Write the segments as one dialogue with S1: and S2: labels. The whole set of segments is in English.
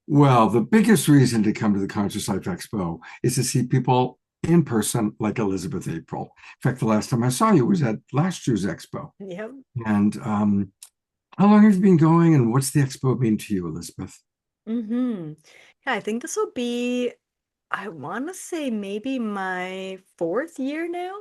S1: Well, the biggest reason to come to the Conscious Life Expo is to see people in person like Elizabeth April. In fact, the last time I saw you was at last year's expo.
S2: Yep.
S1: And how long have you been going and what's the expo mean to you, Elizabeth?
S2: Yeah, I think this will be, I want to say maybe my fourth year now.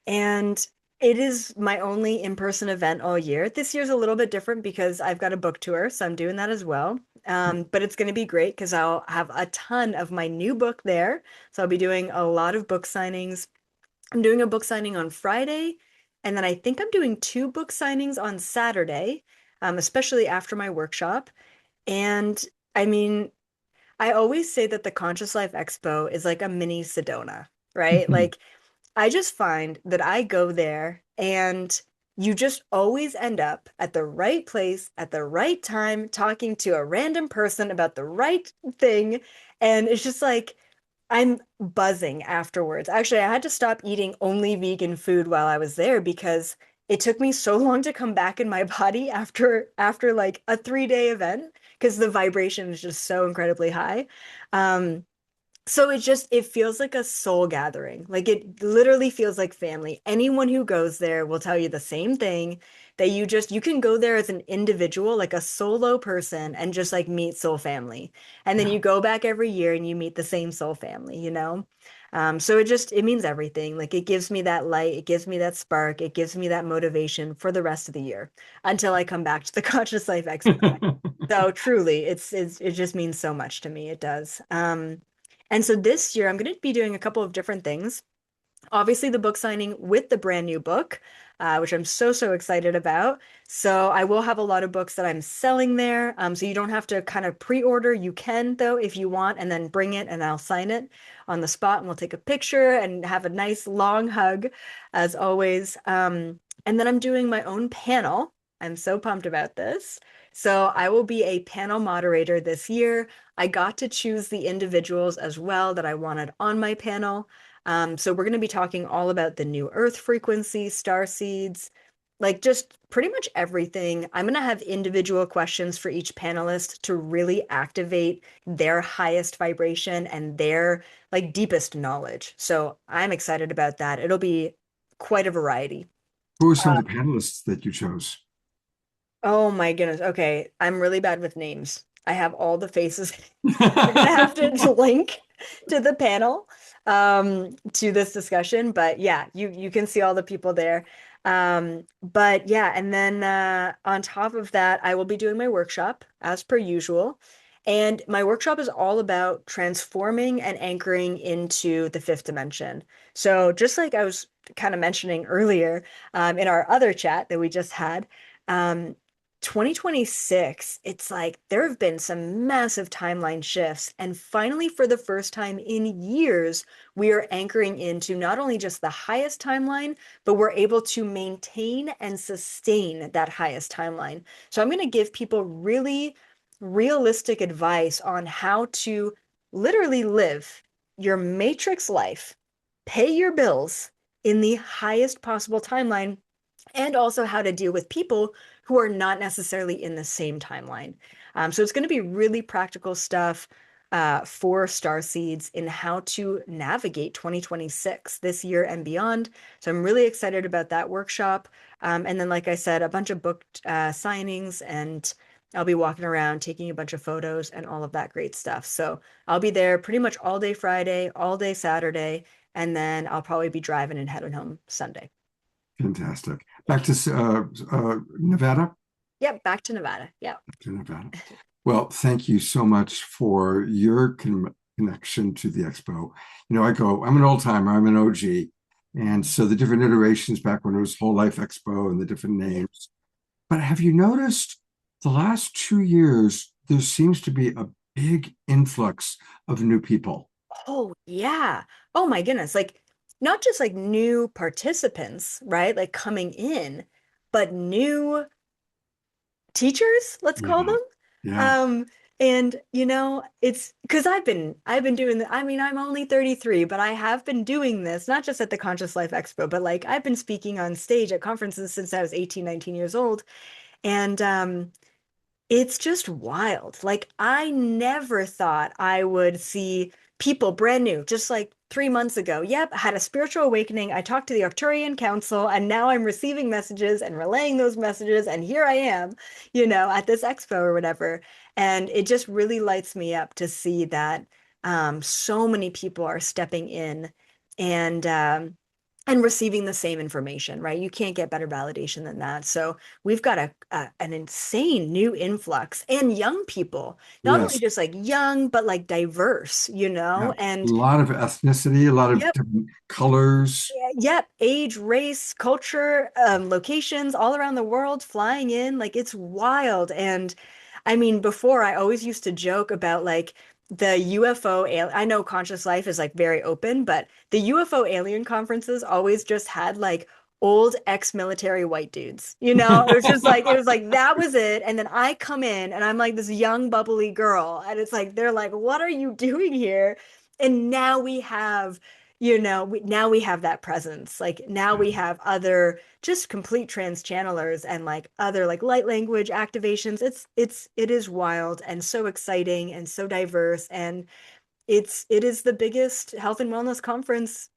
S2: And it is my only in-person event all year. This year's a little bit different because I've got a book tour, so I'm doing that as well. But it's going to be great because I'll have a ton of my new book there. So I'll be doing a lot of book signings. I'm doing a book signing on Friday, and then I think I'm doing two book signings on Saturday, especially after my workshop. And I mean, I always say that the Conscious Life Expo is like a mini Sedona, right? Like I just find that I go there and you just always end up at the right place at the right time talking to a random person about the right thing. And it's just like I'm buzzing afterwards. Actually, I had to stop eating only vegan food while I was there because it took me so long to come back in my body after like a 3-day event because the vibration is just so incredibly high. Um, so it feels like a soul gathering. Like it literally feels like family. Anyone who goes there will tell you the same thing that you can go there as an individual, like a solo person and just like meet soul family. And then
S1: Yeah.
S2: you go back every year and you meet the same soul family, you know? So it means everything. Like it gives me that light, it gives me that spark, it gives me that motivation for the rest of the year until I come back to the Conscious Life Expo. So truly, it just means so much to me. It does. And so this year, I'm going to be doing a couple of different things. Obviously, the book signing with the brand new book, which I'm so excited about. So I will have a lot of books that I'm selling there. So you don't have to kind of pre-order. You can, though, if you want, and then bring it and I'll sign it on the spot and we'll take a picture and have a nice long hug, as always. And then I'm doing my own panel. I'm so pumped about this. So I will be a panel moderator this year. I got to choose the individuals as well that I wanted on my panel. So we're going to be talking all about the new Earth frequency, star seeds, like just pretty much everything. I'm going to have individual questions for each panelist to really activate their highest vibration and their like deepest knowledge. So I'm excited about that. It'll be quite a variety.
S1: Who are some of the panelists that you chose?
S2: Oh my goodness. Okay, I'm really bad with names. I have all the faces. You're gonna have to link to the panel to this discussion, but yeah, you can see all the people there. But yeah, and then on top of that, I will be doing my workshop as per usual. And my workshop is all about transforming and anchoring into the fifth dimension. So just like I was kind of mentioning earlier in our other chat that we just had, um, 2026, it's like there have been some massive timeline shifts. And finally, for the first time in years, we are anchoring into not only just the highest timeline, but we're able to maintain and sustain that highest timeline. So I'm going to give people really realistic advice on how to literally live your matrix life, pay your bills in the highest possible timeline, and also how to deal with people who are not necessarily in the same timeline. So it's going to be really practical stuff for star seeds in how to navigate 2026 this year and beyond. So I'm really excited about that workshop. And then, like I said, a bunch of book signings, and I'll be walking around taking a bunch of photos and all of that great stuff. So I'll be there pretty much all day Friday, all day Saturday, and then I'll probably be driving and heading home Sunday.
S1: Fantastic. Back to Nevada.
S2: Yep, back to Nevada. Yep.
S1: To Nevada. Well, thank you so much for your connection to the expo. I'm an old timer, I'm an OG. And so the different iterations back when it was Whole Life Expo and the different
S2: Yeah.
S1: names. But have you noticed the last 2 years, there seems to be a big influx of new people?
S2: Oh, yeah. Oh my goodness. Like not just like new participants, right? Like coming in, but new teachers, let's call
S1: Yeah,
S2: them.
S1: yeah.
S2: Um, and it's because I've been doing I mean, I'm only 33, but I have been doing this, not just at the Conscious Life Expo, but like I've been speaking on stage at conferences since I was 18, 19 years old. And It's just wild. Like, I never thought I would see people brand new, just like 3 months ago. Yep, I had a spiritual awakening. I talked to the Arcturian Council, and now I'm receiving messages and relaying those messages. And here I am, at this expo or whatever. And it just really lights me up to see that so many people are stepping in and and receiving the same information, right? You can't get better validation than that. So we've got an insane new influx and young people, not only
S1: Yes.
S2: just like young, but like diverse,
S1: Yeah. A
S2: and
S1: lot of ethnicity, a lot of
S2: yep,
S1: different colors.
S2: yep, age, race, culture, locations all around the world flying in. Like it's wild. And I mean, before I always used to joke about like the UFO. I know Conscious Life is like very open, but the UFO alien conferences always just had like old ex-military white dudes. It was like that was it. And then I come in and I'm like this young bubbly girl, and it's like they're like, "What are you doing here?" And now we have now we have that presence. Like now we have other just complete trans channelers and like other like light language activations. It is wild and so exciting and so diverse. And it is the biggest health and wellness conference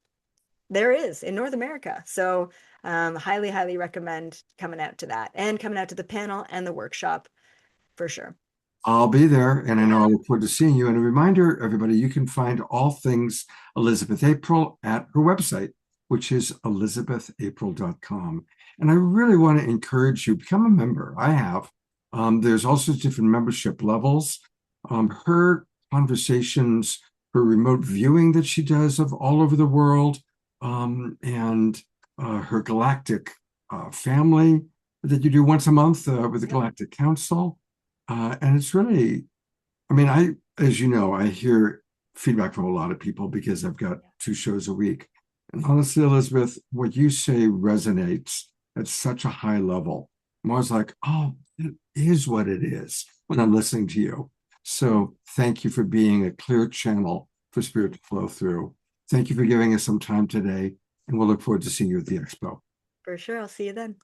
S2: there is in North America. So highly, highly recommend coming out to that and coming out to the panel and the workshop for sure.
S1: I'll be there, and I know I
S2: Yeah.
S1: look forward to seeing you. And a reminder, everybody, you can find all things Elizabeth April at her website, which is elizabethapril.com. And I really want to encourage you, become a member. I have. There's also different membership levels. Her conversations, her remote viewing that she does of all over the world, and her galactic family that you do once a month with the
S2: Yep.
S1: Galactic Council. And it's really, I mean, as you know, I hear feedback from a lot of people because I've got 2 shows a week. And honestly, Elizabeth, what you say resonates at such a high level. I'm always like, oh, it is what it is when I'm listening to you. So thank you for being a clear channel for spirit to flow through. Thank you for giving us some time today, and we'll look forward to seeing you at the expo.
S2: For sure. I'll see you then.